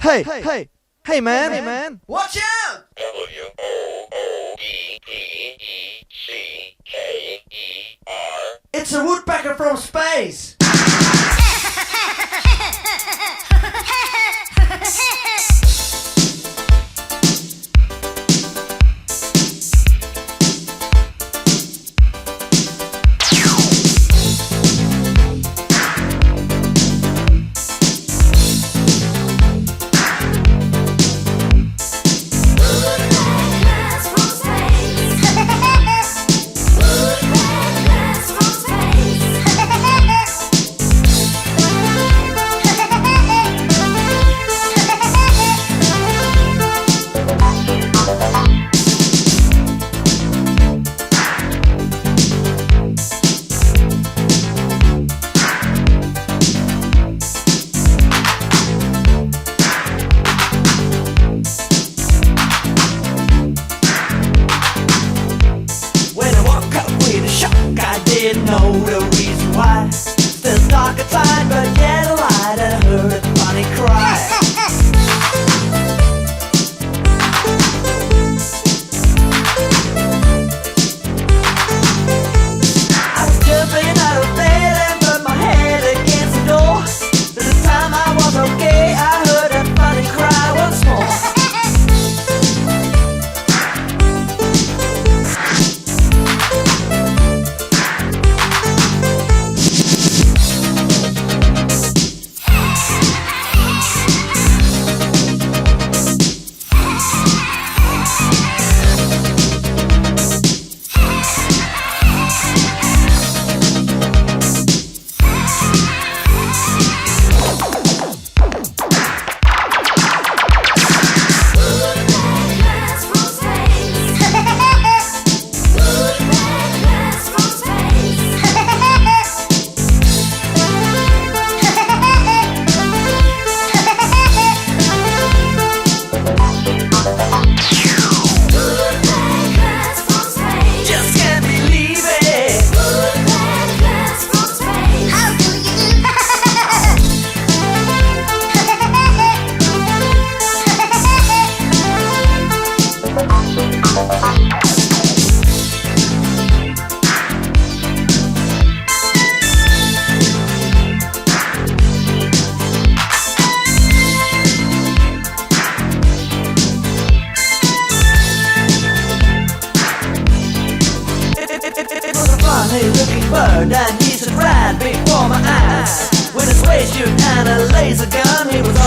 Hey, man. Watch out! Woopecker. It's a woodpecker from space! Didn't know the reason why. Still dark inside, but yet a light. I heard a funny cry. I was jumping out of bed and put my head against the door. This time I was okay. I heard a funny cry once more. Funny-looking bird and he stood right before my eyes. With his waist shoot and a laser gun, he was